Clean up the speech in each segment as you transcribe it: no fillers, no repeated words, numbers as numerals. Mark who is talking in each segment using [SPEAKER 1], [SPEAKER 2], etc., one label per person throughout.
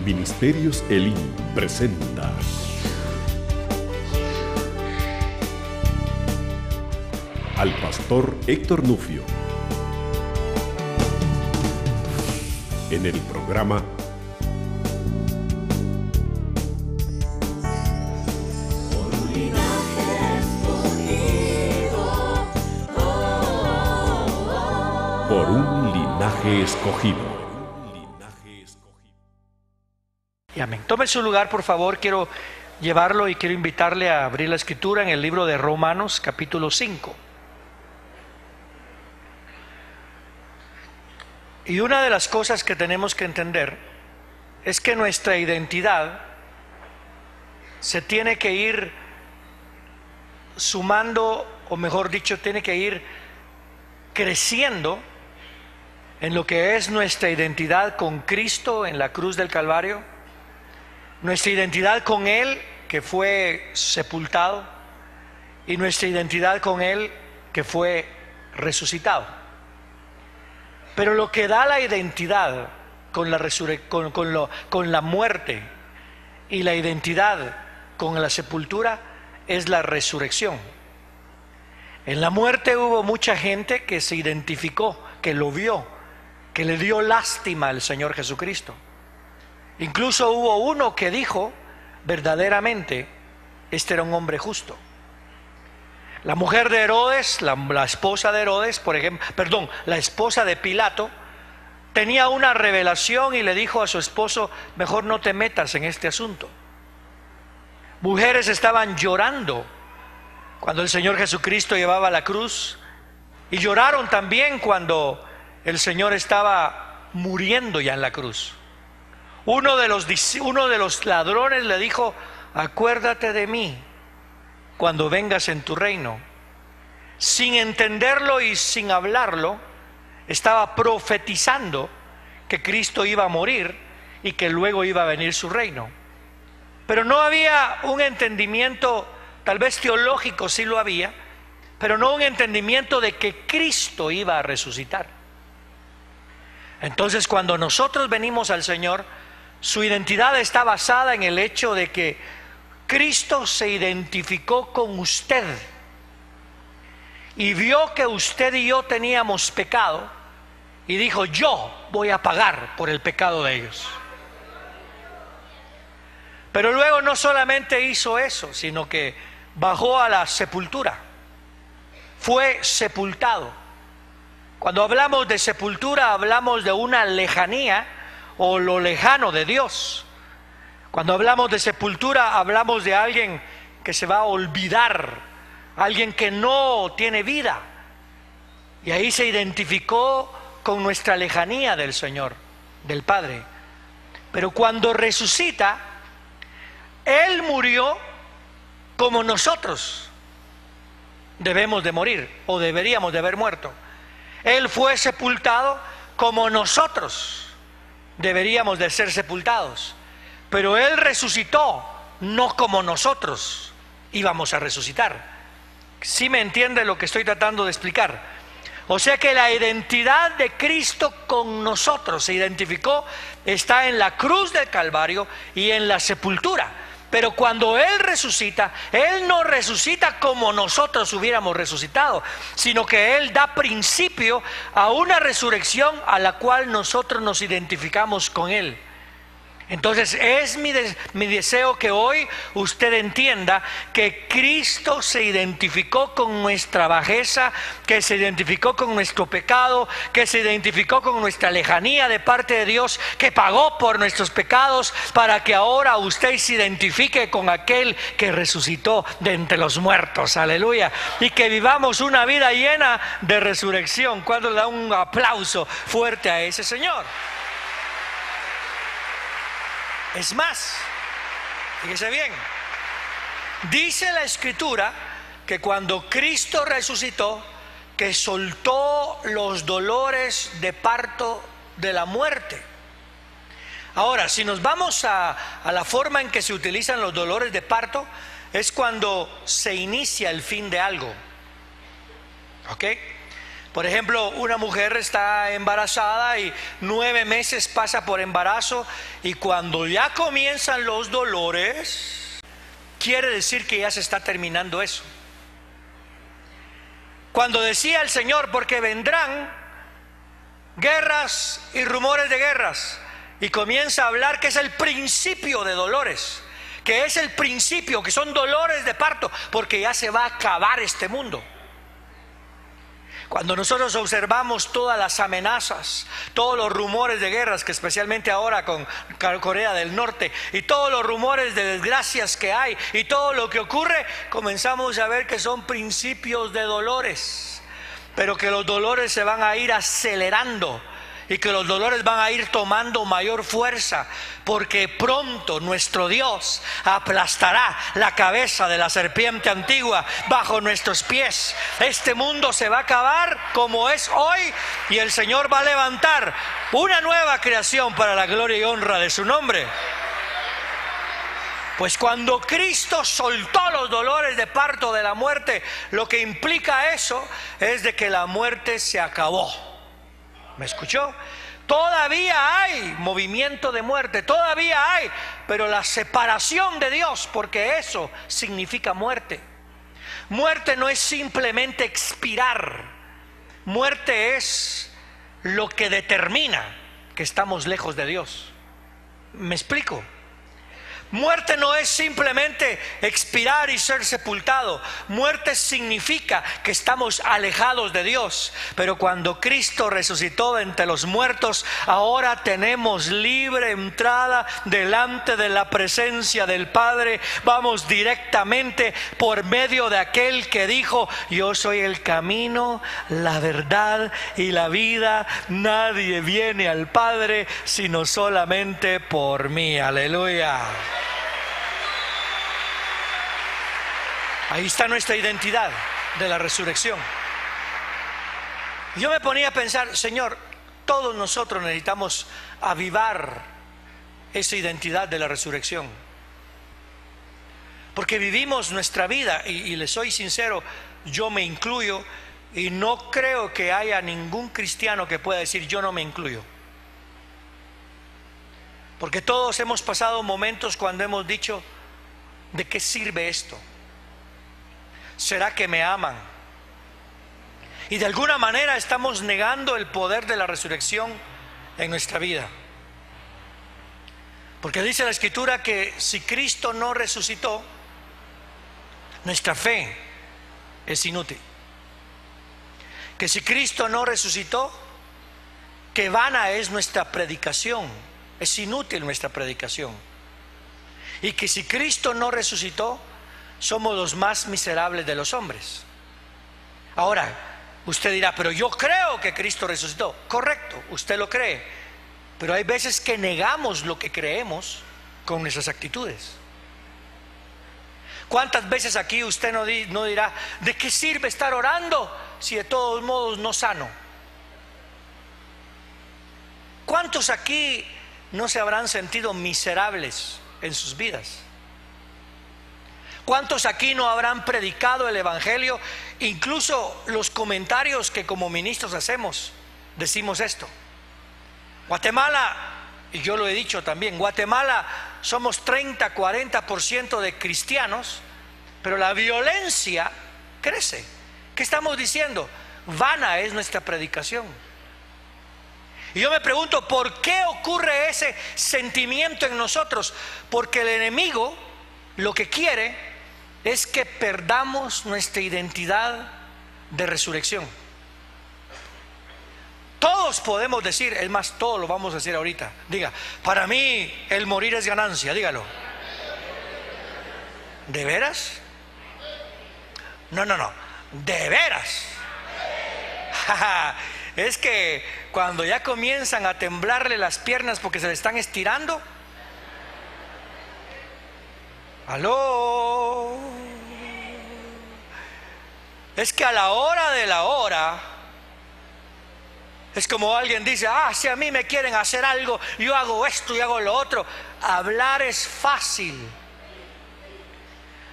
[SPEAKER 1] Ministerios Elim presenta al pastor Héctor Nufio en el programa Por un linaje escogido.
[SPEAKER 2] Y amén. Tome su lugar, por favor. Quiero llevarlo y quiero invitarle a abrir la escritura en el libro de Romanos, capítulo 5. Y una de las cosas que tenemos que entender es que nuestra identidad se tiene que ir sumando, o mejor dicho, tiene que ir creciendo en lo que es nuestra identidad con Cristo en la cruz del Calvario, nuestra identidad con Él que fue sepultado y nuestra identidad con Él que fue resucitado. Pero lo que da la identidad con la muerte y la identidad con la sepultura es la resurrección. En la muerte hubo mucha gente que se identificó, que lo vio, que le dio lástima al Señor Jesucristo. Incluso hubo uno que dijo, verdaderamente, este era un hombre justo. La mujer de Herodes, la esposa de Herodes, por ejemplo, la esposa de Pilato, tenía una revelación y le dijo a su esposo, mejor no te metas en este asunto. Mujeres estaban llorando cuando el Señor Jesucristo llevaba la cruz, y lloraron también cuando el Señor estaba muriendo ya en la cruz. Uno de los ladrones le dijo, acuérdate de mí cuando vengas en tu reino. Sin entenderlo y sin hablarlo, estaba profetizando que Cristo iba a morir y que luego iba a venir su reino. Pero no había un entendimiento, tal vez teológico sí lo había, pero no un entendimiento de que Cristo iba a resucitar. Entonces, cuando nosotros venimos al Señor, su identidad está basada en el hecho de que Cristo se identificó con usted y vio que usted y yo teníamos pecado y dijo, yo voy a pagar por el pecado de ellos. Pero luego no solamente hizo eso, sino que bajó a la sepultura, fue sepultado. Cuando hablamos de sepultura, hablamos de una lejanía o lo lejano de Dios. Cuando hablamos de sepultura, hablamos de alguien que se va a olvidar, alguien que no tiene vida. Y ahí se identificó con nuestra lejanía del Señor, del Padre. Pero cuando resucita, Él murió como nosotros debemos de morir o deberíamos de haber muerto. Él fue sepultado como nosotros deberíamos de ser sepultados. Pero Él resucitó no como nosotros íbamos a resucitar. ¿Sí me entiende lo que estoy tratando de explicar? O sea que la identidad de Cristo con nosotros se identificó, está en la cruz del Calvario y en la sepultura. Pero cuando Él resucita, Él no resucita como nosotros hubiéramos resucitado, sino que Él da principio a una resurrección a la cual nosotros nos identificamos con Él. Entonces es mi deseo que hoy usted entienda que Cristo se identificó con nuestra bajeza, que se identificó con nuestro pecado, que se identificó con nuestra lejanía de parte de Dios, que pagó por nuestros pecados para que ahora usted se identifique con aquel que resucitó de entre los muertos, aleluya, y que vivamos una vida llena de resurrección. ¿Cuándo le da un aplauso fuerte a ese Señor? Es más, fíjese bien, dice la Escritura que cuando Cristo resucitó, que soltó los dolores de parto de la muerte. Ahora, si nos vamos a la forma en que se utilizan los dolores de parto, es cuando se inicia el fin de algo. ¿Ok? Por ejemplo, una mujer está embarazada y 9 meses pasa por embarazo, y cuando ya comienzan los dolores, quiere decir que ya se está terminando eso. Cuando decía el Señor, porque vendrán guerras y rumores de guerras, y comienza a hablar que es el principio de dolores, que es el principio, que son dolores de parto, porque ya se va a acabar este mundo. Cuando nosotros observamos todas las amenazas, todos los rumores de guerras, que especialmente ahora con Corea del Norte, y todos los rumores de desgracias que hay, y todo lo que ocurre, comenzamos a ver que son principios de dolores, pero que los dolores se van a ir acelerando, y que los dolores van a ir tomando mayor fuerza, porque pronto nuestro Dios aplastará la cabeza de la serpiente antigua bajo nuestros pies. Este mundo se va a acabar como es hoy, y el Señor va a levantar una nueva creación para la gloria y honra de su nombre. Pues cuando Cristo soltó los dolores de parto de la muerte, lo que implica eso es de que la muerte se acabó. ¿Me escuchó? Todavía hay movimiento de muerte, todavía hay, pero la separación de Dios, porque eso significa muerte. Muerte no es simplemente expirar. Muerte es lo que determina que estamos lejos de Dios. ¿Me explico? Muerte no es simplemente expirar y ser sepultado. Muerte significa que estamos alejados de Dios. Pero cuando Cristo resucitó entre los muertos, ahora tenemos libre entrada delante de la presencia del Padre. Vamos directamente por medio de aquel que dijo: yo soy el camino, la verdad y la vida. Nadie viene al Padre sino solamente por mí. Aleluya. Ahí está nuestra identidad de la resurrección. Yo me ponía a pensar, Señor, todos nosotros necesitamos avivar esa identidad de la resurrección, porque vivimos nuestra vida, y les soy sincero, yo me incluyo, y no creo que haya ningún cristiano que pueda decir yo no me incluyo, porque todos hemos pasado momentos cuando hemos dicho: ¿de qué sirve esto? ¿Será que me aman? Y de alguna manera estamos negando el poder de la resurrección en nuestra vida, porque dice la Escritura que si Cristo no resucitó, nuestra fe es inútil. Que si Cristo no resucitó, que vana es nuestra predicación, es inútil nuestra predicación. Y que si Cristo no resucitó, somos los más miserables de los hombres. Ahora, usted dirá: pero yo creo que Cristo resucitó. Correcto, usted lo cree, pero hay veces que negamos lo que creemos con nuestras actitudes. ¿Cuántas veces aquí usted no dirá: ¿de qué sirve estar orando si de todos modos no sano? ¿Cuántos aquí no se habrán sentido miserables en sus vidas? ¿Cuántos aquí no habrán predicado el Evangelio? Incluso los comentarios que como ministros hacemos, decimos esto: Guatemala, y yo lo he dicho también, Guatemala somos 30-40% de cristianos, pero la violencia crece. ¿Qué estamos diciendo? Vana es nuestra predicación. Y yo me pregunto, ¿por qué ocurre ese sentimiento en nosotros? Porque el enemigo lo que quiere es que perdamos nuestra identidad de resurrección. Todos podemos decir, es más, todos lo vamos a decir ahorita. Diga: para mí el morir es ganancia. Dígalo. ¿De veras? No, ¿de veras? Es que cuando ya comienzan a temblarle las piernas porque se le están estirando. Aló. Es que a la hora de la hora es como alguien dice: si a mí me quieren hacer algo, yo hago esto y hago lo otro. Hablar es fácil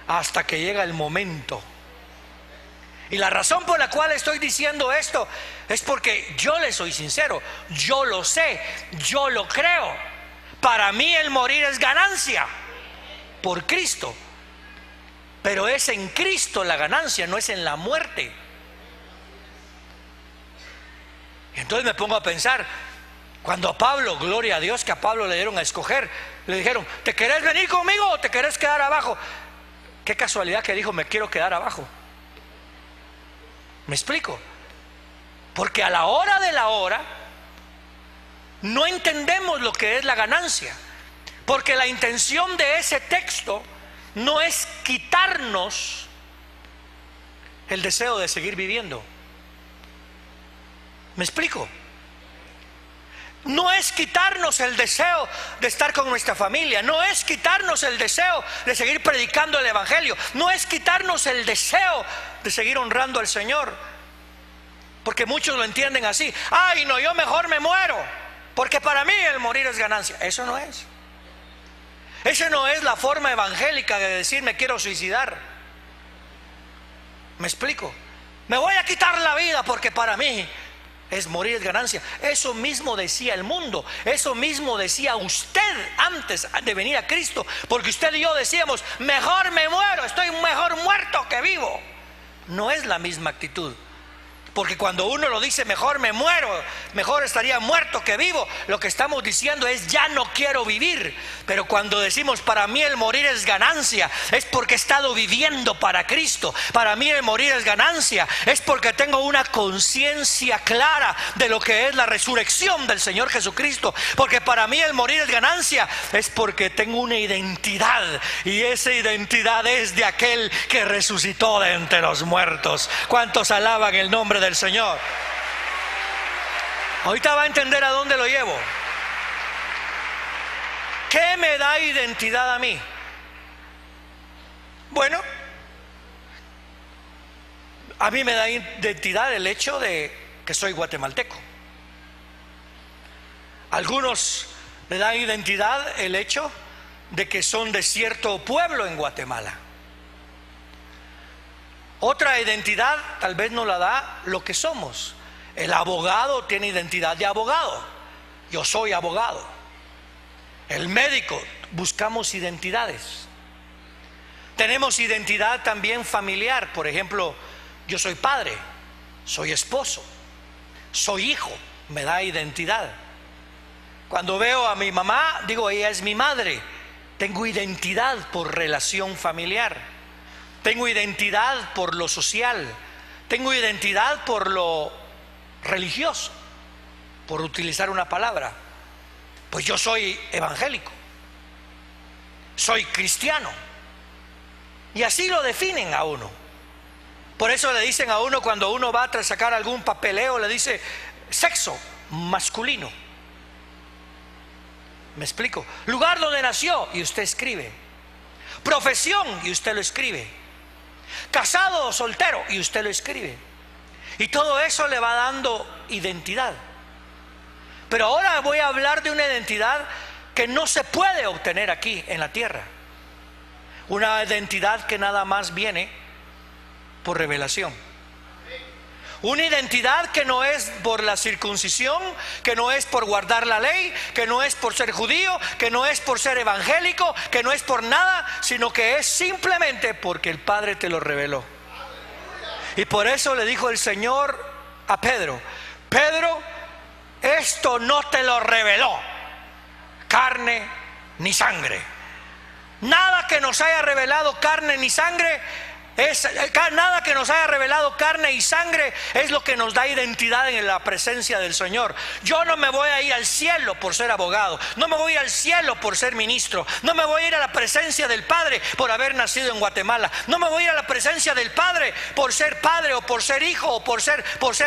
[SPEAKER 2] hasta que llega el momento Y la razón por la cual estoy diciendo esto es porque yo le soy sincero, yo lo sé, yo lo creo. Para mí el morir es ganancia por Cristo, pero es en Cristo la ganancia, no es en la muerte. Y entonces me pongo a pensar, cuando a Pablo, gloria a Dios que a Pablo le dieron a escoger, le dijeron, ¿te querés venir conmigo o te querés quedar abajo? Qué casualidad que dijo, me quiero quedar abajo. ¿Me explico? Porque a la hora de la hora no entendemos lo que es la ganancia, porque la intención de ese texto no es quitarnos el deseo de seguir viviendo. ¿Me explico? No es quitarnos el deseo de estar con nuestra familia, no es quitarnos el deseo de seguir predicando el evangelio, no es quitarnos el deseo de seguir honrando al Señor, porque muchos lo entienden así. Ay, no, yo mejor me muero, porque para mí el morir es ganancia. Eso no es. Esa no es la forma evangélica de decir me quiero suicidar. ¿Me explico? Me voy a quitar la vida porque para mí es morir es ganancia. Eso mismo decía el mundo, eso mismo decía usted antes de venir a Cristo, porque usted y yo decíamos, mejor me muero, estoy mejor muerto que vivo. No es la misma actitud. Porque cuando uno lo dice, mejor me muero, mejor estaría muerto que vivo, lo que estamos diciendo es, ya no quiero vivir. Pero cuando decimos, para mí el morir es ganancia, es porque he estado viviendo para Cristo. Para mí el morir es ganancia, es porque tengo una conciencia clara de lo que es la resurrección del Señor Jesucristo. Porque para mí el morir es ganancia, es porque tengo una identidad, y esa identidad es de aquel que resucitó de entre los muertos. ¿Cuántos alaban el nombre del Señor? Ahorita va a entender a dónde lo llevo. ¿Qué me da identidad a mí? Bueno, a mí me da identidad el hecho de que soy guatemalteco. Algunos le dan identidad el hecho de que son de cierto pueblo en Guatemala. Otra identidad tal vez nos la da lo que somos. El abogado tiene identidad de abogado. Yo soy abogado. El médico, buscamos identidades. Tenemos identidad también familiar. Por ejemplo, yo soy padre, soy esposo, soy hijo, me da identidad. Cuando veo a mi mamá, digo, ella es mi madre. Tengo identidad por relación familiar. Tengo identidad por lo social, tengo identidad por lo religioso, por utilizar una palabra. Pues yo soy evangélico, soy cristiano, y así lo definen a uno. Por eso le dicen a uno, cuando uno va a sacar algún papeleo, le dice sexo masculino. ¿Me explico? Lugar donde nació, y usted escribe. Profesión, y usted lo escribe. Casado o soltero, y usted lo escribe. Y todo eso le va dando identidad. Pero ahora voy a hablar de una identidad que no se puede obtener aquí en la tierra. Una identidad que nada más viene por revelación. Una identidad que no es por la circuncisión, que no es por guardar la ley, que no es por ser judío, que no es por ser evangélico, que no es por nada, sino que es simplemente porque el Padre te lo reveló. Y por eso le dijo el Señor a Pedro: Pedro, esto no te lo reveló carne ni sangre. Nada que nos haya revelado carne ni sangre nada que nos haya revelado carne y sangre es lo que nos da identidad en la presencia del Señor. Yo no me voy a ir al cielo por ser abogado, no me voy a ir al cielo por ser ministro, no me voy a ir a la presencia del Padre por haber nacido en Guatemala, no me voy a ir a la presencia del Padre por ser padre o por ser hijo o por ser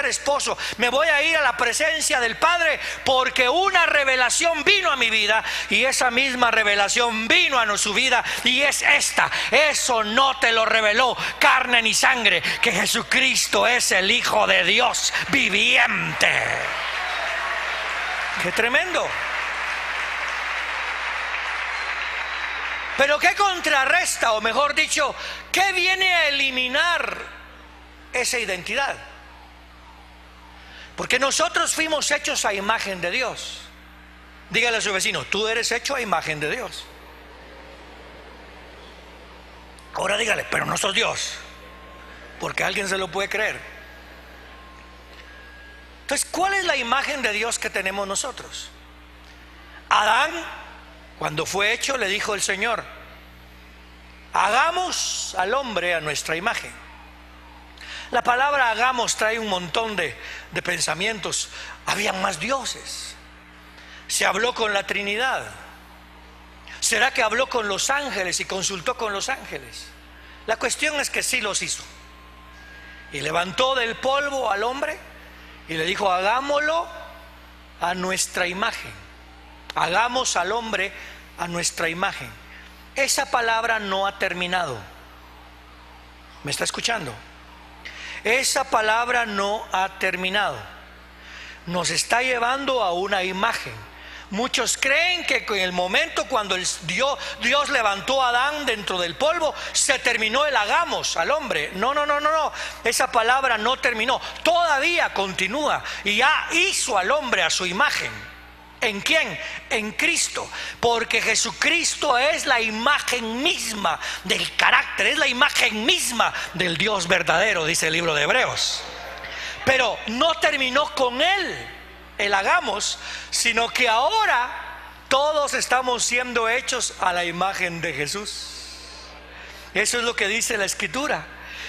[SPEAKER 2] esposo. Me voy a ir a la presencia del Padre porque una revelación vino a mi vida, y esa misma revelación vino a su vida, y es esta: eso no te lo reveló carne ni sangre, que Jesucristo es el Hijo de Dios viviente. ¡Qué tremendo! Pero ¿qué contrarresta, o mejor dicho, qué viene a eliminar esa identidad. Porque nosotros fuimos hechos a imagen de Dios. Dígale a su vecino, tú eres hecho a imagen de Dios. Ahora dígale, pero no sos Dios, porque alguien se lo puede creer. Entonces, ¿cuál es la imagen de Dios que tenemos nosotros? Adán, cuando fue hecho, le dijo el Señor, hagamos al hombre a nuestra imagen. La palabra hagamos trae un montón de pensamientos. Habían más dioses. Se habló con la Trinidad. ¿Será que habló con los ángeles y consultó con los ángeles? La cuestión es que sí los hizo. Y levantó del polvo al hombre y le dijo, hagámoslo a nuestra imagen. Hagamos al hombre a nuestra imagen. Esa palabra no ha terminado. ¿Me está escuchando? Esa palabra no ha terminado. Nos está llevando a una imagen. Muchos creen que en el momento cuando Dios levantó a Adán dentro del polvo, se terminó el hagamos al hombre. No. Esa palabra no terminó. Todavía continúa y ya hizo al hombre a su imagen. ¿En quién? En Cristo. Porque Jesucristo es la imagen misma del carácter, es la imagen misma del Dios verdadero, dice el libro de Hebreos. Pero no terminó con él el hagamos, sino que ahora todos estamos siendo hechos a la imagen de Jesús. Eso es lo que dice la Escritura,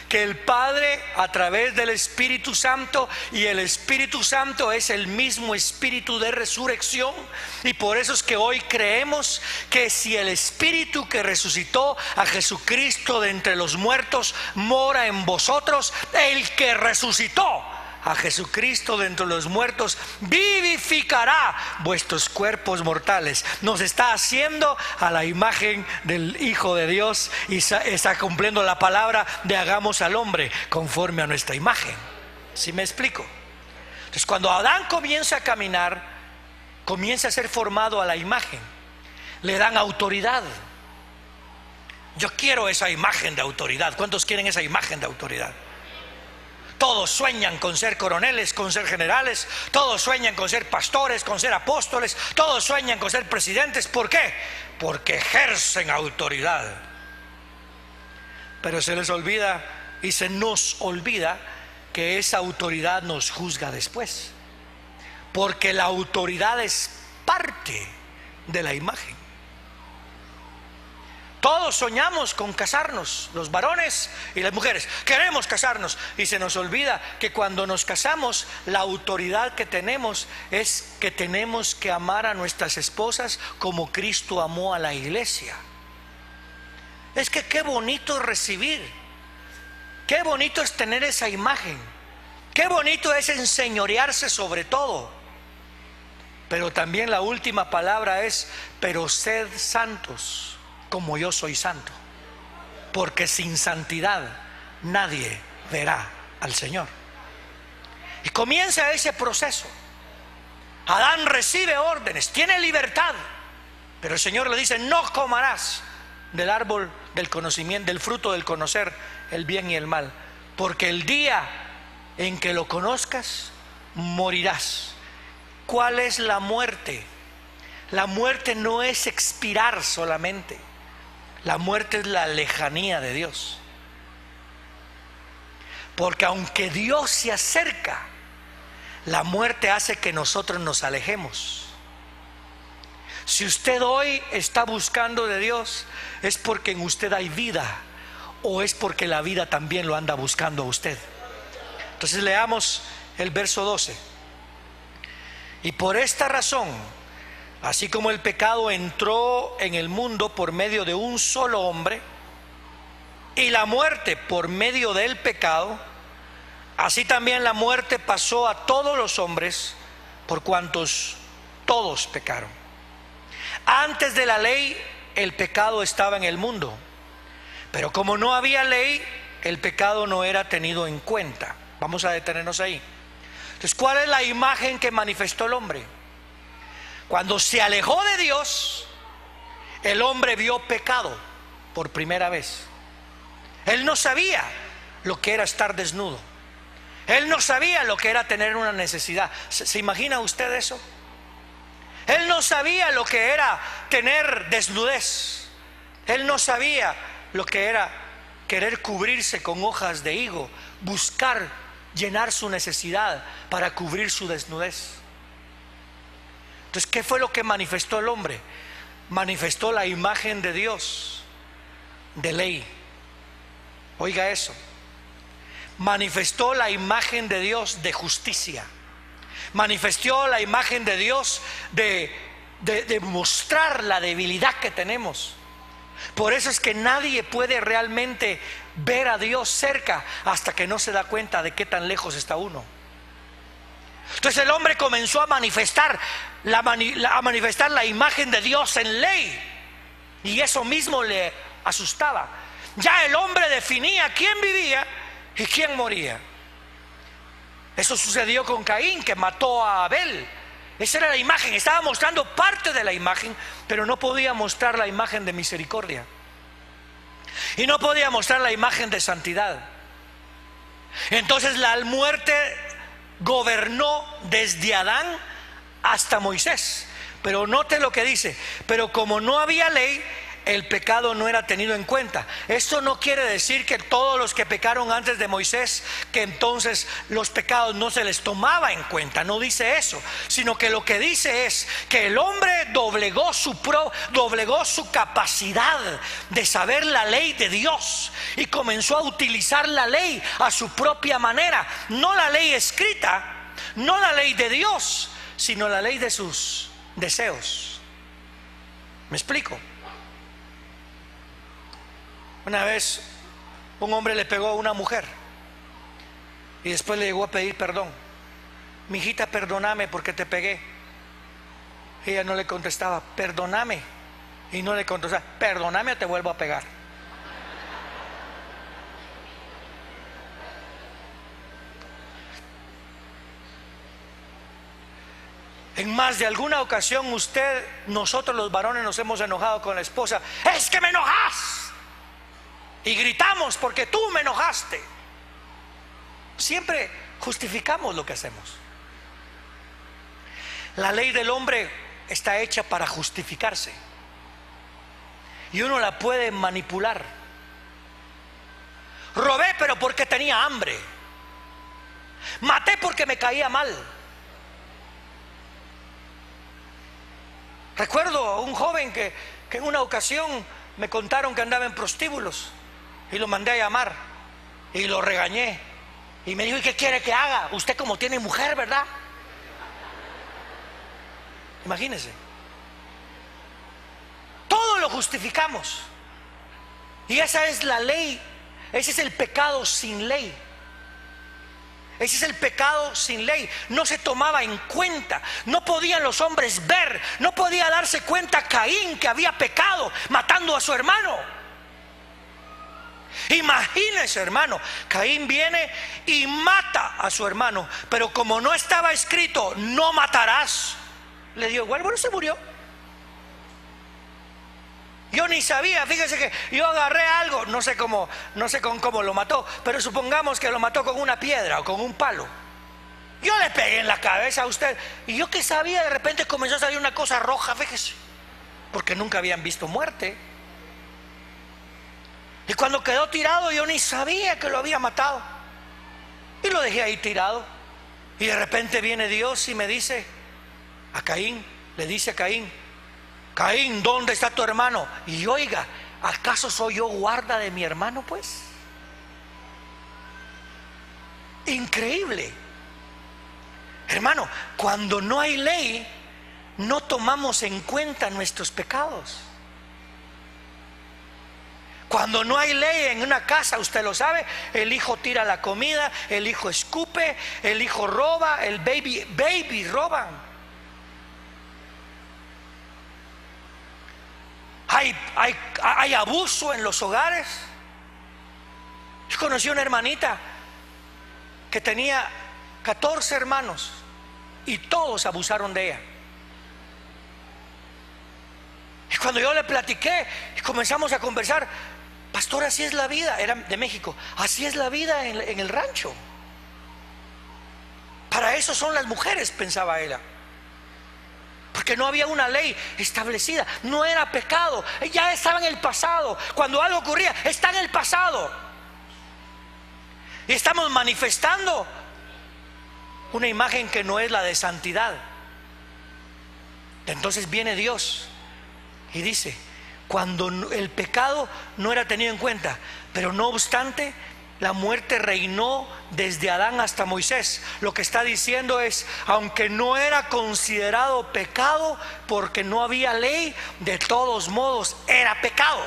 [SPEAKER 2] que el Padre a través del Espíritu Santo, y el Espíritu Santo es el mismo Espíritu de resurrección, y por eso es que hoy creemos que si el Espíritu que resucitó a Jesucristo de entre los muertos mora en vosotros, el que resucitó a Jesucristo de entre los muertos vivificará vuestros cuerpos mortales. Nos está haciendo a la imagen del Hijo de Dios y está cumpliendo la palabra de hagamos al hombre conforme a nuestra imagen. ¿Sí me explico? Entonces, cuando Adán comienza a caminar, comienza a ser formado a la imagen. Le dan autoridad. Yo quiero esa imagen de autoridad. ¿Cuántos quieren esa imagen de autoridad? Todos sueñan con ser coroneles, con ser generales. Todos sueñan con ser pastores, con ser apóstoles. Todos sueñan con ser presidentes. ¿Por qué? Porque ejercen autoridad. Pero se les olvida y se nos olvida que esa autoridad nos juzga después. Porque la autoridad es parte de la imagen. Todos soñamos con casarnos, los varones y las mujeres. Queremos casarnos y se nos olvida que cuando nos casamos, la autoridad que tenemos es que tenemos que amar a nuestras esposas como Cristo amó a la iglesia. Es que qué bonito recibir, qué bonito es tener esa imagen, qué bonito es enseñorearse sobre todo. Pero también la última palabra es, pero sed santos como yo soy santo, porque sin santidad nadie verá al Señor. Y comienza ese proceso. Adán recibe órdenes, tiene libertad, pero el Señor le dice, no comerás del árbol del conocimiento, del fruto del conocer el bien y el mal, porque el día en que lo conozcas, morirás. ¿Cuál es la muerte? La muerte no es expirar solamente. La muerte es la lejanía de Dios. Porque aunque Dios se acerca, la muerte hace que nosotros nos alejemos. Si usted hoy está buscando de Dios, es porque en usted hay vida, o es porque la vida también lo anda buscando a usted. Entonces leamos el verso 12. Y por esta razón, así como el pecado entró en el mundo por medio de un solo hombre, y la muerte por medio del pecado, así también la muerte pasó a todos los hombres, por cuantos todos pecaron. Antes de la ley, el pecado estaba en el mundo, pero como no había ley, el pecado no era tenido en cuenta. Vamos a detenernos ahí. Entonces, ¿cuál es la imagen que manifestó el hombre? Cuando se alejó de Dios, el hombre vio pecado por primera vez. Él no sabía lo que era estar desnudo. Él no sabía lo que era tener una necesidad. ¿Se imagina usted eso? Él no sabía lo que era tener desnudez. Él no sabía lo que era querer cubrirse con hojas de higo, buscar llenar su necesidad para cubrir su desnudez. Entonces, ¿qué fue lo que manifestó el hombre? Manifestó la imagen de Dios, de ley. Oiga eso. Manifestó la imagen de Dios de justicia. Manifestó la imagen de Dios de mostrar la debilidad que tenemos. Por eso es que nadie puede realmente ver a Dios cerca hasta que no se da cuenta de qué tan lejos está uno. Entonces el hombre comenzó a manifestar la imagen de Dios en ley, y eso mismo le asustaba. Ya el hombre definía quién vivía y quién moría. Eso sucedió con Caín, que mató a Abel. Esa era la imagen, estaba mostrando parte de la imagen, pero no podía mostrar la imagen de misericordia. Y no podía mostrar la imagen de santidad. Entonces la muerte gobernó desde Adán hasta Moisés. Pero note lo que dice: pero como no había ley, el pecado no era tenido en cuenta. Esto no quiere decir que todos los que pecaron antes de Moisés, que entonces los pecados no se les tomaba en cuenta. No dice eso, sino que lo que dice es que el hombre doblegó su capacidad de saber la ley de Dios y comenzó a utilizar la ley a su propia manera. No la ley escrita, no la ley de Dios, sino la ley de sus deseos. ¿Me explico? Una vez un hombre le pegó a una mujer y después le llegó a pedir perdón. Mijita, perdóname porque te pegué. Ella no le contestaba, perdóname. Y no le contestaba, perdóname o te vuelvo a pegar. En más de alguna ocasión nosotros los varones nos hemos enojado con la esposa. Es que me enojas. Y gritamos porque tú me enojaste. Siempre justificamos lo que hacemos. La ley del hombre está hecha para justificarse, y uno la puede manipular. Robé pero porque tenía hambre. Maté porque me caía mal. Recuerdo a un joven que en una ocasión me contaron que andaba en prostíbulos. Y lo mandé a llamar y lo regañé. Y me dijo, ¿y qué quiere que haga? Usted como tiene mujer, ¿verdad? Imagínese. Todo lo justificamos. Y esa es la ley. Ese es el pecado sin ley. Ese es el pecado sin ley. No se tomaba en cuenta. No podían los hombres ver. No podía darse cuenta Caín que había pecado matando a su hermano. Imagínese, hermano, Caín viene y mata a su hermano, pero como no estaba escrito no matarás, le dio igual. Bueno, se murió. Yo ni sabía, fíjese que yo agarré algo, no sé cómo lo mató, pero supongamos que lo mató con una piedra o con un palo. Yo le pegué en la cabeza a usted, y yo que sabía, de repente comenzó a salir una cosa roja, fíjese, porque nunca habían visto muerte. Y cuando quedó tirado, yo ni sabía que lo había matado, y lo dejé ahí tirado. Y de repente viene Dios y me dice a Caín, le dice a Caín, Caín, ¿dónde está tu hermano? Y oiga, ¿acaso soy yo guarda de mi hermano? Pues increíble, hermano. Cuando no hay ley, no tomamos en cuenta nuestros pecados. Cuando no hay ley en una casa, usted lo sabe, el hijo tira la comida, el hijo escupe, el hijo roba, el baby roban. Hay abuso en los hogares. Yo conocí una hermanita que tenía 14 hermanos y todos abusaron de ella. Y cuando yo le platiqué y comenzamos a conversar, pastor, así es la vida, era de México, así es la vida en el rancho. Para eso son las mujeres, pensaba ella. Porque no había una ley establecida, no era pecado, ya estaba en el pasado. Cuando algo ocurría, está en el pasado. Y estamos manifestando una imagen que no es la de santidad. Entonces viene Dios y dice, cuando el pecado no era tenido en cuenta, pero no obstante, la muerte reinó desde Adán hasta Moisés. Lo que está diciendo es, aunque no era considerado pecado porque no había ley, de todos modos era pecado.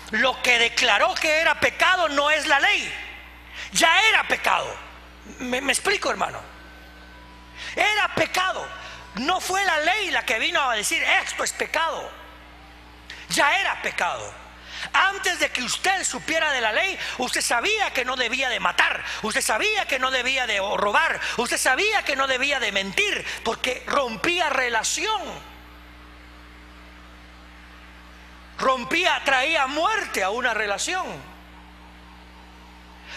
[SPEAKER 2] Lo que declaró que era pecado no es la ley, ya era pecado. ¿Me explico, hermano? Era pecado. No fue la ley la que vino a decir esto es pecado. Ya era pecado. Antes de que usted supiera de la ley, usted sabía que no debía de matar, usted sabía que no debía de robar, usted sabía que no debía de mentir, porque rompía relación, traía muerte a una relación.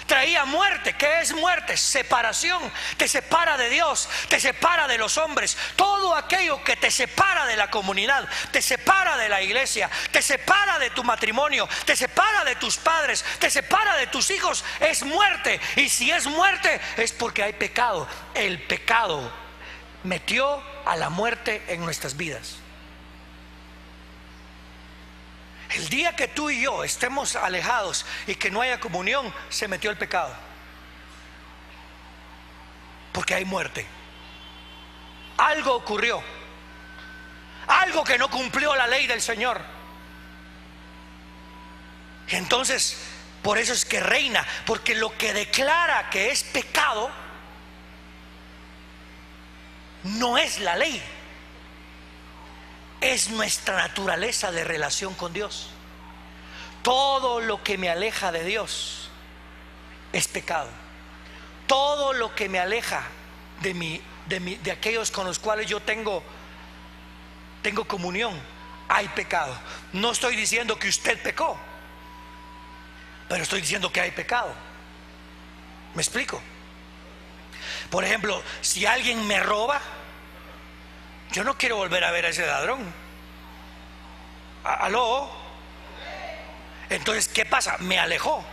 [SPEAKER 2] Traía muerte. ¿Qué es muerte? Separación. Te separa de Dios, te separa de los hombres. Todo aquello que te separa de la comunidad, te separa de la iglesia, te separa de tu matrimonio, te separa de tus padres, te separa de tus hijos, es muerte. Y si es muerte, es porque hay pecado. El pecado metió a la muerte en nuestras vidas. El día que tú y yo estemos alejados y que no haya comunión, se metió el pecado. Porque hay muerte. Algo ocurrió. Algo que no cumplió la ley del Señor. Y entonces, por eso es que reina. Porque lo que declara que es pecado no es la ley. Es nuestra naturaleza de relación con Dios. Todo lo que me aleja de Dios es pecado. Todo lo que me aleja de aquellos con los cuales yo tengo comunión, hay pecado. No estoy diciendo que usted pecó, pero estoy diciendo que hay pecado. ¿Me explico? Por ejemplo, si alguien me roba, yo no quiero volver a ver a ese ladrón. ¿Aló? Entonces, ¿qué pasa? Me alejó.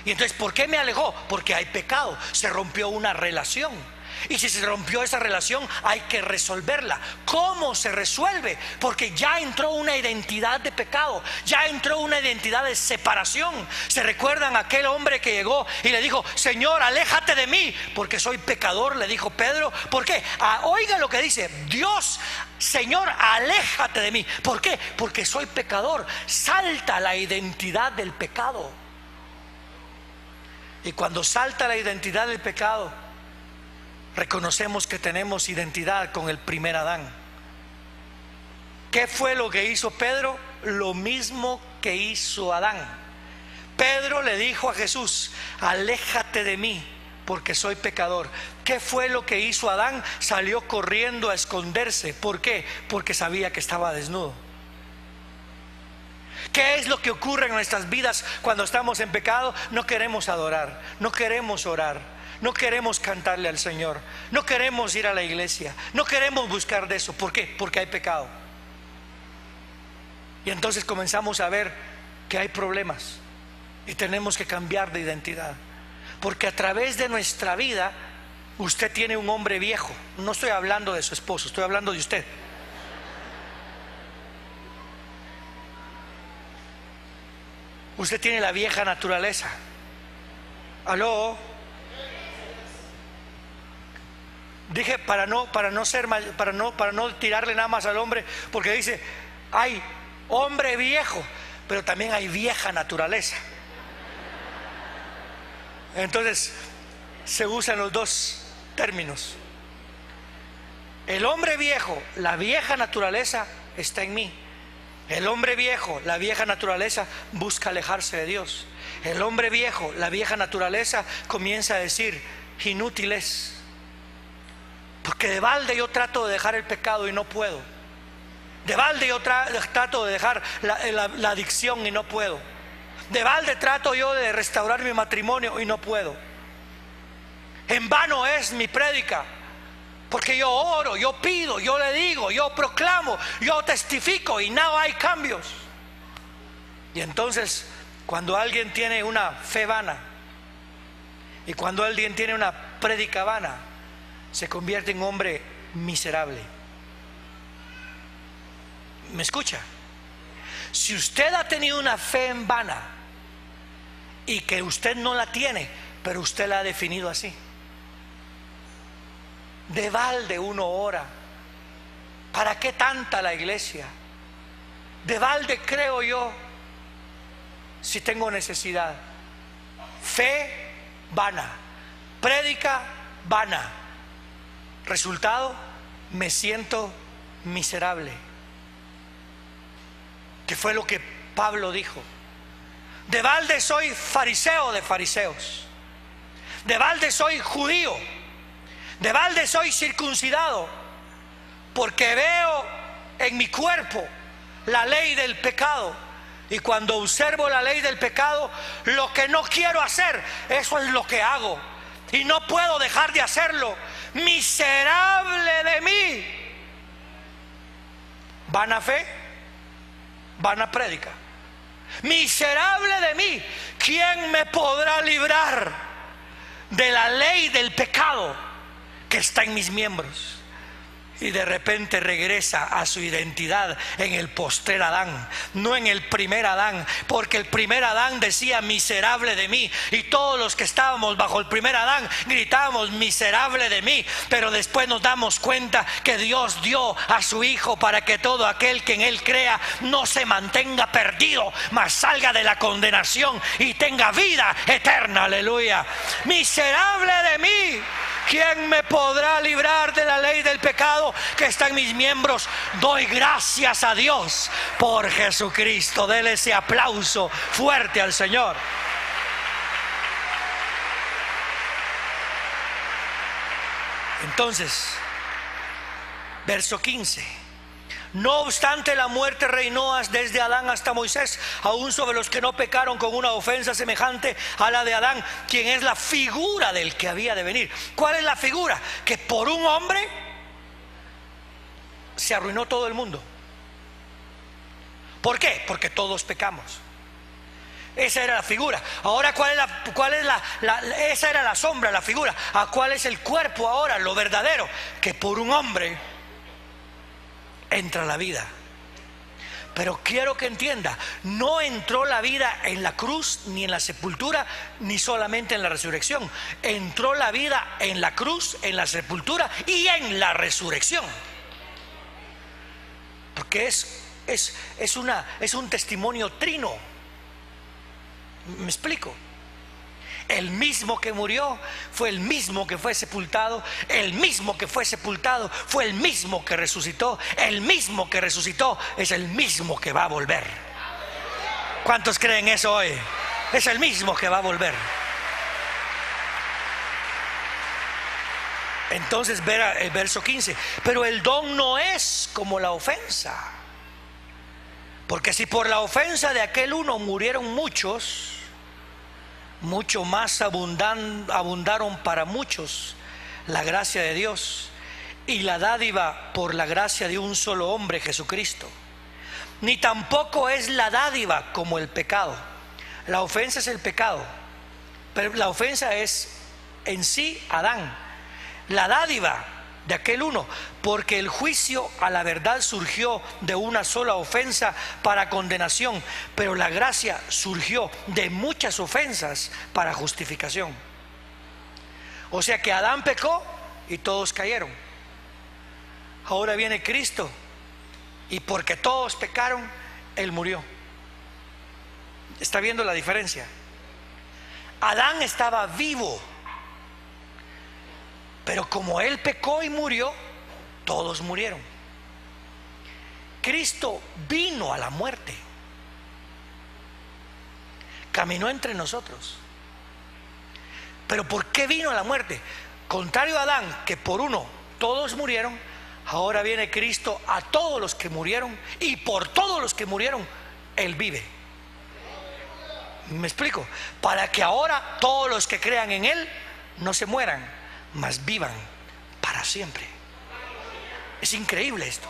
[SPEAKER 2] Y entonces, ¿por qué me alejó? Porque hay pecado. Se rompió una relación. Y si se rompió esa relación, hay que resolverla. ¿Cómo se resuelve? Porque ya entró una identidad de pecado, ya entró una identidad de separación. ¿Se recuerdan aquel hombre que llegó y le dijo: Señor, aléjate de mí, porque soy pecador? Le dijo Pedro. ¿Por qué? Oiga lo que dice Dios: Señor, aléjate de mí. ¿Por qué? Porque soy pecador. Salta la identidad del pecado. Y cuando salta la identidad del pecado, reconocemos que tenemos identidad con el primer Adán. ¿Qué fue lo que hizo Pedro? Lo mismo que hizo Adán. Pedro le dijo a Jesús: aléjate de mí, porque soy pecador. ¿Qué fue lo que hizo Adán? Salió corriendo a esconderse. ¿Por qué? Porque sabía que estaba desnudo. ¿Qué es lo que ocurre en nuestras vidas cuando estamos en pecado? No queremos adorar, no queremos orar, no queremos cantarle al Señor, no queremos ir a la iglesia, no queremos buscar de eso. ¿Por qué? Porque hay pecado. Y entonces comenzamos a ver que hay problemas y tenemos que cambiar de identidad. Porque a través de nuestra vida, usted tiene un hombre viejo. No estoy hablando de su esposo, estoy hablando de usted. Usted tiene la vieja naturaleza. ¿Aló? Dije para no tirarle nada más al hombre, porque dice: hay hombre viejo, pero también hay vieja naturaleza. Entonces se usan los dos términos. El hombre viejo, la vieja naturaleza está en mí. El hombre viejo, la vieja naturaleza, busca alejarse de Dios. El hombre viejo, la vieja naturaleza, comienza a decir: inútil es. Porque de balde yo trato de dejar el pecado y no puedo. De balde yo trato de dejar la adicción y no puedo. De balde trato yo de restaurar mi matrimonio y no puedo. En vano es mi prédica, Porque yo oro, yo pido, yo le digo, yo proclamo, yo testifico y no hay cambios. Y entonces, cuando alguien tiene una fe vana y cuando alguien tiene una prédica vana, se convierte en un hombre miserable. ¿Me escucha? Si usted ha tenido una fe en vana y que usted no la tiene, pero usted la ha definido así, de balde uno ora. ¿Para qué tanta la iglesia? De balde creo yo si tengo necesidad. Fe vana, prédica vana. Resultado, me siento miserable. Que fue lo que Pablo dijo. De balde soy fariseo de fariseos. De balde soy judío. De balde soy circuncidado, porque veo en mi cuerpo la ley del pecado. Y cuando observo la ley del pecado, lo que no quiero hacer, eso es lo que hago. Y no puedo dejar de hacerlo. Miserable de mí. Vana fe, vana prédica. Miserable de mí. ¿Quién me podrá librar de la ley del pecado que está en mis miembros? Y de repente regresa a su identidad en el postrer Adán, no en el primer Adán, porque el primer Adán decía miserable de mí, y todos los que estábamos bajo el primer Adán gritábamos miserable de mí. Pero después nos damos cuenta que Dios dio a su Hijo para que todo aquel que en Él crea no se mantenga perdido, mas salga de la condenación y tenga vida eterna. Aleluya. Miserable de mí. ¿Quién me podrá librar de la ley del pecado que está en mis miembros? Doy gracias a Dios por Jesucristo. Dele ese aplauso fuerte al Señor. Entonces, verso 15. No obstante, la muerte reinó desde Adán hasta Moisés, aún sobre los que no pecaron con una ofensa semejante a la de Adán, quien es la figura del que había de venir. ¿Cuál es la figura? Que por un hombre se arruinó todo el mundo. ¿Por qué? Porque todos pecamos. Esa era la figura. Ahora, esa era la sombra, la figura. ¿A cuál es el cuerpo ahora? Lo verdadero, que por un hombre entra la vida. Pero quiero que entienda, no entró la vida en la cruz, ni en la sepultura, ni solamente en la resurrección. Entró la vida en la cruz, en la sepultura y en la resurrección. Porque es un testimonio trino. ¿Me explico? El mismo que murió fue el mismo que fue sepultado. El mismo que fue sepultado fue el mismo que resucitó. El mismo que resucitó es el mismo que va a volver. ¿Cuántos creen eso hoy? Es el mismo que va a volver. Entonces, ver el verso 15. Pero el don no es como la ofensa. Porque si por la ofensa de aquel uno murieron muchos, mucho más abundaron para muchos la gracia de Dios y la dádiva por la gracia de un solo hombre, Jesucristo. Ni tampoco es la dádiva como el pecado. La ofensa es el pecado, pero la ofensa es en sí Adán. La dádiva de aquel uno, porque el juicio a la verdad surgió de una sola ofensa para condenación, pero la gracia surgió de muchas ofensas para justificación. O sea que Adán pecó y todos cayeron. Ahora viene Cristo y porque todos pecaron, Él murió. ¿Está viendo la diferencia? Adán estaba vivo, pero como él pecó y murió, todos murieron. Cristo vino a la muerte, caminó entre nosotros. Pero ¿por qué vino a la muerte? Contrario a Adán, que por uno todos murieron, ahora viene Cristo a todos los que murieron, y por todos los que murieron Él vive. ¿Me explico? Para que ahora todos los que crean en Él no se mueran, mas vivan para siempre. Es increíble esto.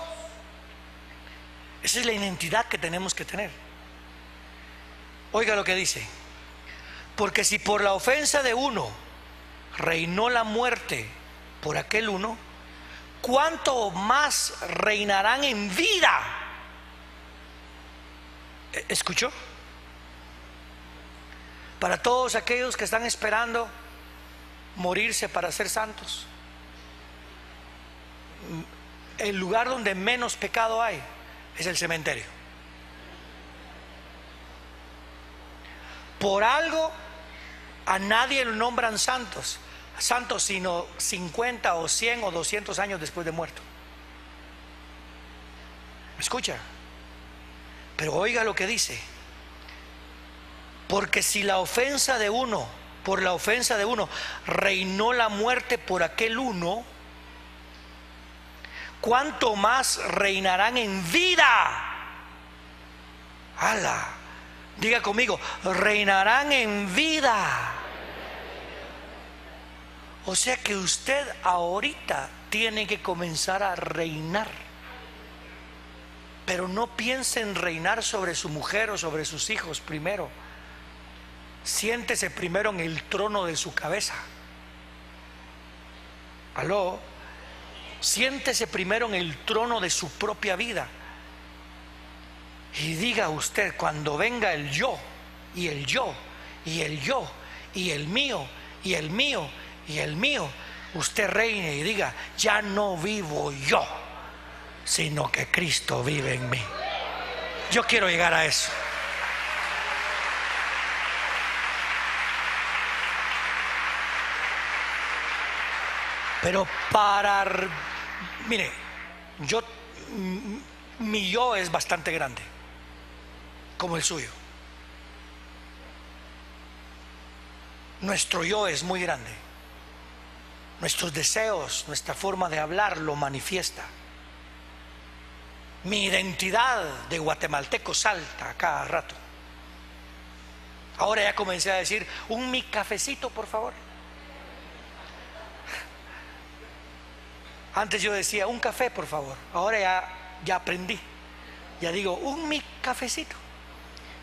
[SPEAKER 2] Esa es la identidad que tenemos que tener. Oiga lo que dice: porque si por la ofensa de uno reinó la muerte por aquel uno, ¿cuánto más reinarán en vida? ¿Escuchó? Para todos aquellos que están esperando morirse para ser santos, el lugar donde menos pecado hay es el cementerio. Por algo a nadie lo nombran santos sino 50 o 100 o 200 años después de muerto. ¿Me escucha? Pero oiga lo que dice: porque si la ofensa de uno, por la ofensa de uno reinó la muerte por aquel uno, ¿cuánto más reinarán en vida? ¡Hala! Diga conmigo: reinarán en vida. O sea que usted ahorita tiene que comenzar a reinar. Pero no piense en reinar sobre su mujer o sobre sus hijos primero. Siéntese primero en el trono de su cabeza. ¿Aló? Siéntese primero en el trono de su propia vida. Y diga usted, cuando venga el yo, y el yo, y el yo, y el mío, y el mío, y el mío, usted reine y diga: ya no vivo yo, sino que Cristo vive en mí. Yo quiero llegar a eso. Pero mire, mi yo es bastante grande, como el suyo. Nuestro yo es muy grande. Nuestros deseos, nuestra forma de hablar lo manifiesta. Mi identidad de guatemalteco salta a cada rato. Ahora ya comencé a decir: mi cafecito, por favor. Antes yo decía: un café, por favor. Ahora ya aprendí. Ya digo: mi cafecito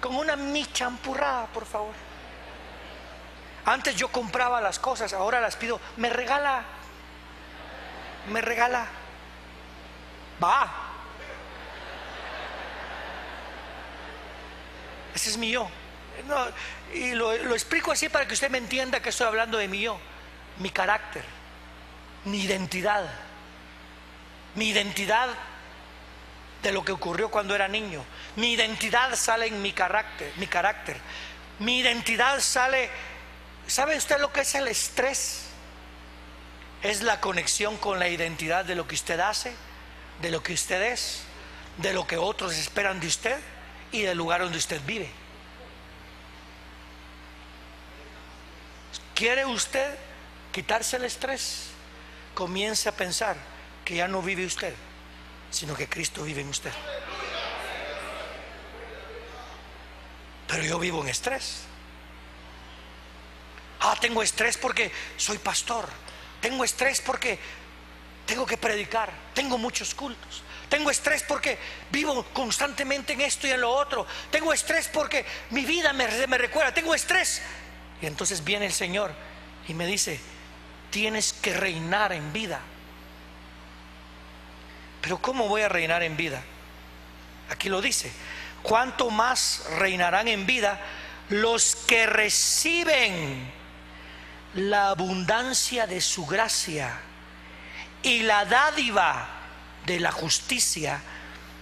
[SPEAKER 2] con una mi champurrada, por favor. Antes yo compraba las cosas, ahora las pido: me regala. Va. Ese es mi yo. No, y lo explico así para que usted me entienda que estoy hablando de mi yo. Mi carácter, mi identidad. Mi identidad de lo que ocurrió cuando era niño. Mi identidad sale en mi carácter. Mi identidad sale. ¿Sabe usted lo que es el estrés? Es la conexión con la identidad de lo que usted hace, de lo que usted es, de lo que otros esperan de usted y del lugar donde usted vive. ¿Quiere usted quitarse el estrés? Comience a pensar que ya no vive usted, sino que Cristo vive en usted. Pero yo vivo en estrés. Tengo estrés porque soy pastor. Tengo estrés porque tengo que predicar. Tengo muchos cultos. Tengo estrés porque vivo constantemente en esto y en lo otro. Tengo estrés porque mi vida me recuerda. Tengo estrés. Y entonces viene el Señor y me dice: tienes que reinar en vida. Pero ¿cómo voy a reinar en vida? Aquí lo dice: ¿cuánto más reinarán en vida los que reciben la abundancia de su gracia y la dádiva de la justicia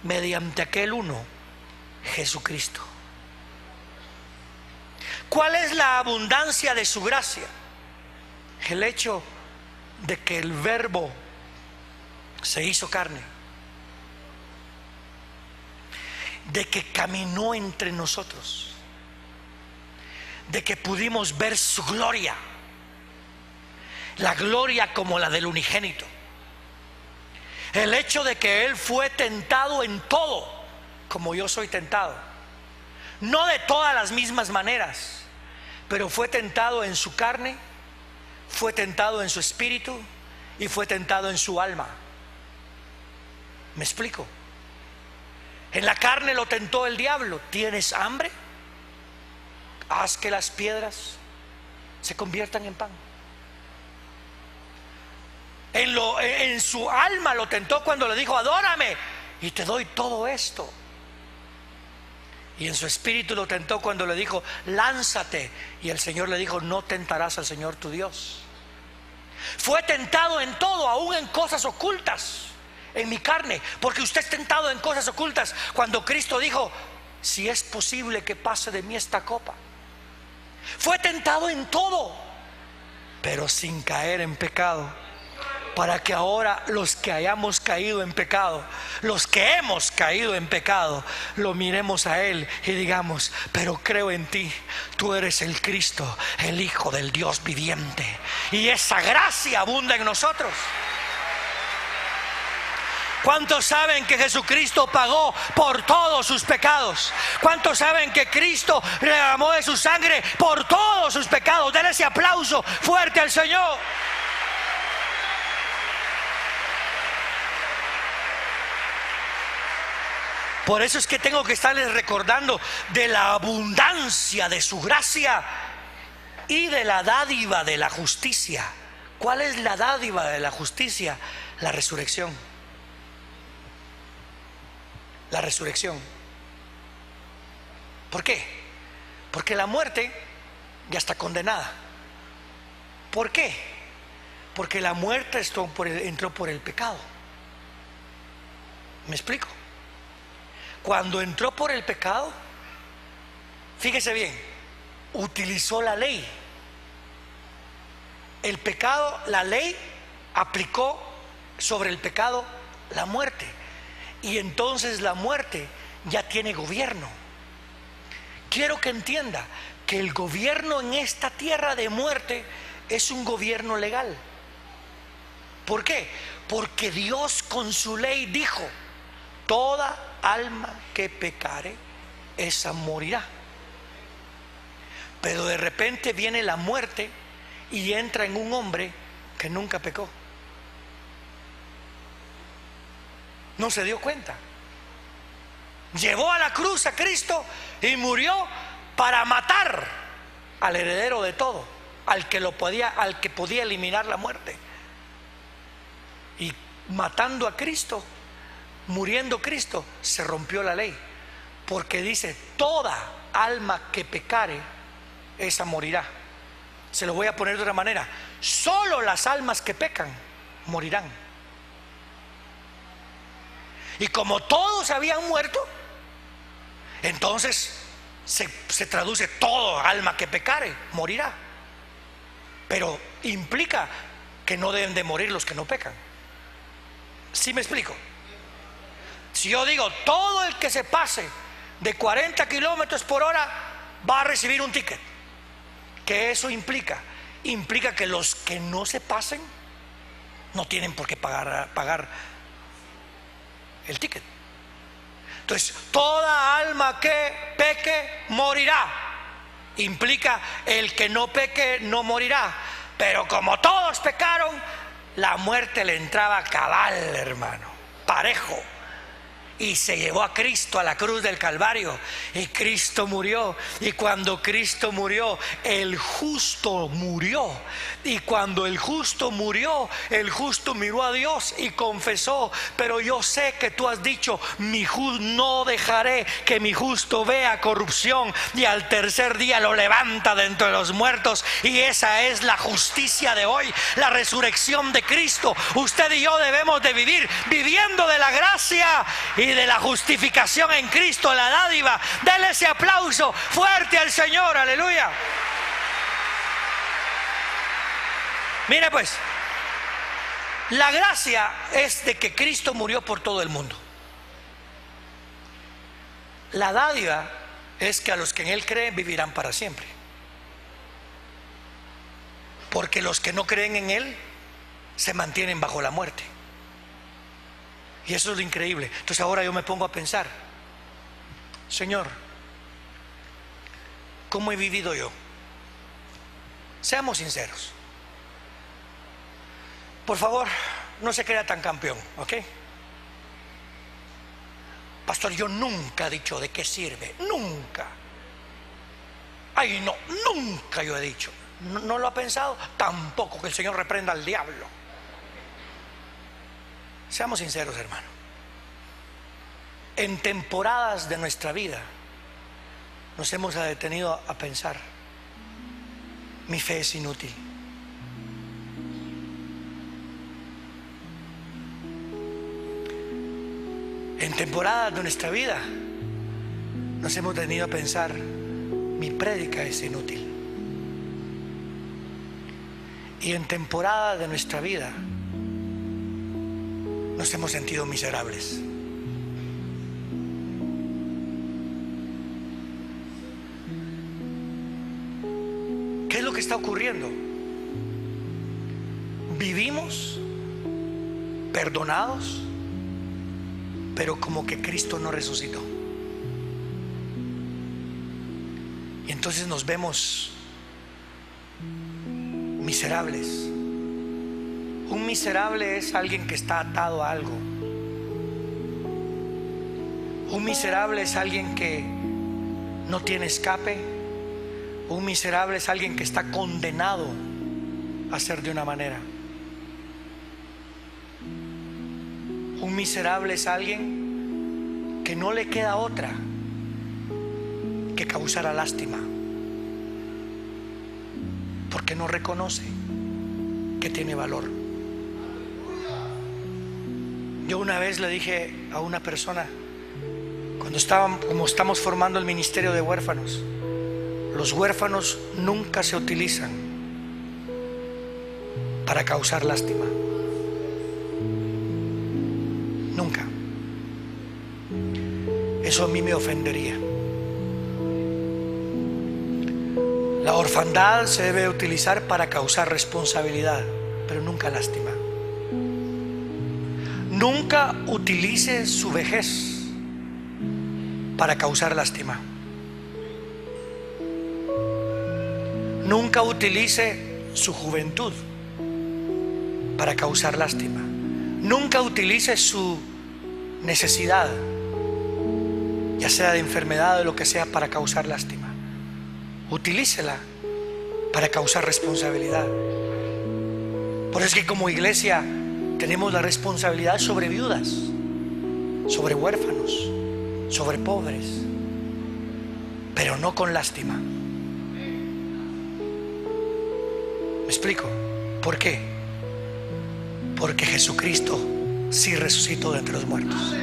[SPEAKER 2] mediante aquel uno, Jesucristo? ¿Cuál es la abundancia de su gracia? El hecho de que el Verbo se hizo carne, de que caminó entre nosotros, de que pudimos ver su gloria, la gloria como la del unigénito. El hecho de que Él fue tentado en todo como yo soy tentado, no de todas las mismas maneras, pero fue tentado en su carne, fue tentado en su espíritu y fue tentado en su alma. ¿Me explico? En la carne lo tentó el diablo. ¿Tienes hambre? Haz que las piedras se conviertan en pan. En su alma lo tentó cuando le dijo: adórame y te doy todo esto. Y en su espíritu lo tentó cuando le dijo: lánzate. Y el Señor le dijo: no tentarás al Señor tu Dios. Fue tentado en todo, aún en cosas ocultas, en mi carne. Porque usted es tentado en cosas ocultas. Cuando Cristo dijo: si es posible que pase de mí esta copa. Fue tentado en todo, pero sin caer en pecado. Para que ahora los que hayamos caído en pecado, los que hemos caído en pecado, lo miremos a Él y digamos: pero creo en ti, tú eres el Cristo, el Hijo del Dios viviente. Y esa gracia abunda en nosotros. ¿Cuántos saben que Jesucristo pagó por todos sus pecados? ¿Cuántos saben que Cristo derramó de su sangre por todos sus pecados? Denle ese aplauso fuerte al Señor. Por eso es que tengo que estarles recordando de la abundancia de su gracia y de la dádiva de la justicia. ¿Cuál es la dádiva de la justicia? La resurrección. La resurrección. ¿Por qué? Porque la muerte ya está condenada. ¿Por qué? Porque la muerte entró por el pecado. ¿Me explico? Cuando entró por el pecado, fíjese bien, utilizó la ley. El pecado, la ley aplicó sobre el pecado la muerte. Y entonces la muerte ya tiene gobierno. Quiero que entienda que el gobierno en esta tierra de muerte es un gobierno legal. ¿Por qué? Porque Dios con su ley dijo: toda alma que pecare, esa morirá. Pero de repente viene la muerte y entra en un hombre que nunca pecó. No se dio cuenta. Llevó a la cruz a Cristo y murió para matar al heredero de todo, al que podía eliminar la muerte. Y matando a Cristo, muriendo Cristo, se rompió la ley. Porque dice: toda alma que pecare, esa morirá. Se lo voy a poner de otra manera: solo las almas que pecan morirán. Y como todos habían muerto, entonces se traduce: todo alma que pecare morirá. Pero implica que no deben de morir los que no pecan. ¿Sí me explico? Si yo digo: todo el que se pase de 40 kilómetros por hora va a recibir un ticket, ¿qué eso implica? Implica que los que no se pasen no tienen por qué pagar el ticket. Entonces, toda alma que peque morirá. Implica: el que no peque no morirá. Pero como todos pecaron, la muerte le entraba cabal, hermano, parejo. Y se llevó a Cristo a la cruz del Calvario. Y Cristo murió. Y cuando Cristo murió, el justo murió. Y cuando el justo murió, el justo miró a Dios y confesó: pero yo sé que tú has dicho: no dejaré que mi justo vea corrupción, y al tercer día lo levanta de entre los muertos. Y esa es la justicia de hoy, la resurrección de Cristo. Usted y yo debemos de vivir viviendo de la gracia y de la justificación en Cristo, la dádiva. Dele ese aplauso fuerte al Señor, aleluya. Mire pues, la gracia es de que Cristo murió por todo el mundo. La dádiva es que a los que en Él creen vivirán para siempre. Porque los que no creen en Él se mantienen bajo la muerte. Y eso es lo increíble. Entonces ahora yo me pongo a pensar: Señor, ¿cómo he vivido yo? Seamos sinceros. Por favor, no se crea tan campeón, ¿ok? Pastor, yo nunca he dicho de qué sirve, nunca. Ay, no, nunca yo he dicho. ¿No lo ha pensado? Tampoco, que el Señor reprenda al diablo. Seamos sinceros, hermano. En temporadas de nuestra vida nos hemos detenido a pensar: mi fe es inútil. En temporadas de nuestra vida nos hemos detenido a pensar: mi prédica es inútil. Y en temporada de nuestra vida nos hemos sentido miserables. ¿Qué es lo que está ocurriendo? Vivimos perdonados, pero como que Cristo no resucitó. Y entonces nos vemos miserables. Un miserable es alguien que está atado a algo. Un miserable es alguien que no tiene escape. Un miserable es alguien que está condenado a ser de una manera. Un miserable es alguien que no le queda otra que causar lástima, porque no reconoce que tiene valor. Yo una vez le dije a una persona, como estamos formando el ministerio de huérfanos, los huérfanos nunca se utilizan para causar lástima. Nunca. Eso a mí me ofendería. La orfandad se debe utilizar para causar responsabilidad, pero nunca lástima. Nunca utilice su vejez para causar lástima. Nunca utilice su juventud para causar lástima. Nunca utilice su necesidad, ya sea de enfermedad o de lo que sea, para causar lástima. Utilícela para causar responsabilidad. Por eso es que como iglesia tenemos la responsabilidad sobre viudas, sobre huérfanos, sobre pobres, pero no con lástima. ¿Me explico? ¿Por qué? Porque Jesucristo sí resucitó de entre los muertos.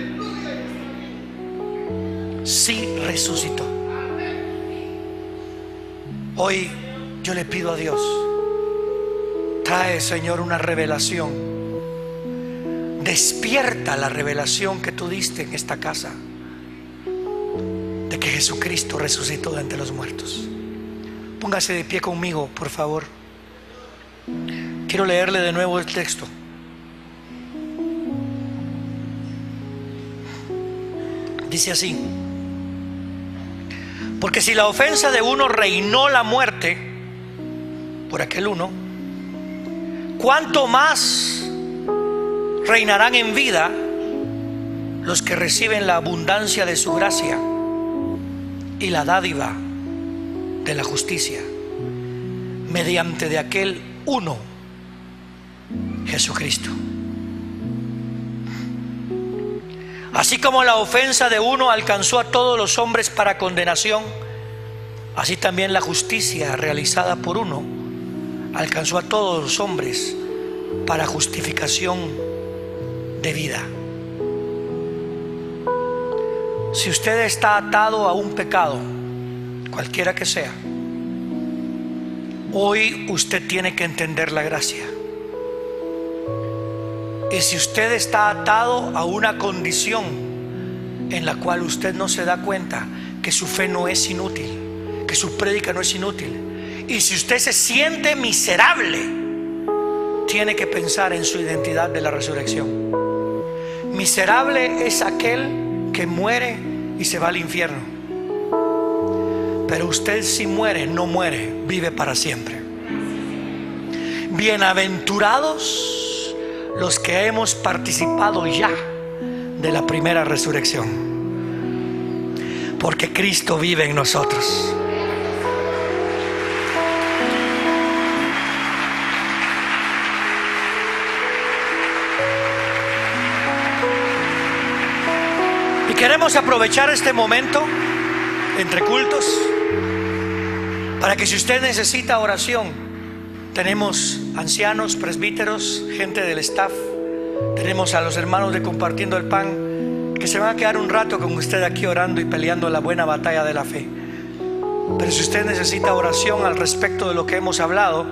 [SPEAKER 2] Sí resucitó. Hoy yo le pido a Dios: trae, Señor, una revelación. Despierta la revelación que tú diste en esta casa de que Jesucristo resucitó de entre los muertos. Póngase de pie conmigo, por favor. Quiero leerle de nuevo el texto. Dice así: porque si la ofensa de uno reinó la muerte por aquel uno, ¿cuánto más reinarán en vida los que reciben la abundancia de su gracia y la dádiva de la justicia mediante de aquel uno, Jesucristo? Así como la ofensa de uno alcanzó a todos los hombres para condenación, así también la justicia realizada por uno alcanzó a todos los hombres para justificación de vida. Si usted está atado a un pecado, cualquiera que sea, hoy usted tiene que entender la gracia. Y si usted está atado a una condición en la cual usted no se da cuenta que su fe no es inútil, que su prédica no es inútil, y si usted se siente miserable, tiene que pensar en su identidad de la resurrección. Miserable es aquel que muere y se va al infierno, pero usted, si muere, no muere, vive para siempre. Bienaventurados los que hemos participado ya de la primera resurrección. porque Cristo vive en nosotros. Y queremos aprovechar este momento entre cultos para que, si usted necesita oración, tenemos ancianos, presbíteros, gente del staff, tenemos a los hermanos de Compartiendo el Pan, que se van a quedar un rato con usted aquí orando y peleando la buena batalla de la fe. Pero si usted necesita oración al respecto de lo que hemos hablado,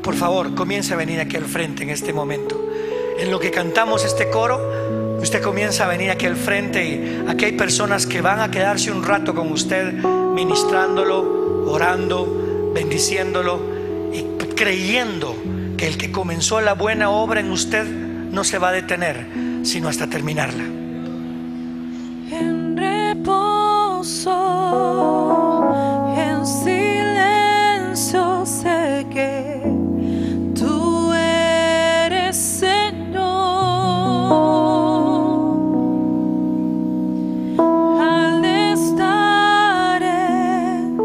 [SPEAKER 2] por favor, comience a venir aquí al frente en este momento. En lo que cantamos este coro, usted comienza a venir aquí al frente, y aquí hay personas que van a quedarse un rato con usted, ministrándolo, orando, bendiciéndolo y creyendo que el que comenzó la buena obra en usted no se va a detener, sino hasta terminarla.
[SPEAKER 3] En reposo, en silencio, sé que tú eres Señor. Al estar en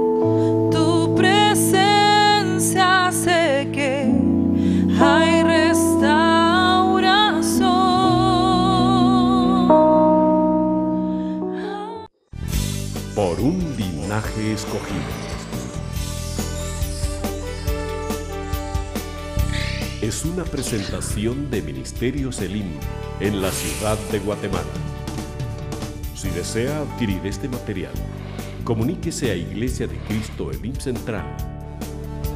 [SPEAKER 3] tu presencia, sé que hay
[SPEAKER 1] por un linaje escogido. Es una presentación de Ministerios Elim en la ciudad de Guatemala. Si desea adquirir este material, comuníquese a Iglesia de Cristo Elim Central.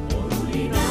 [SPEAKER 1] Por un linaje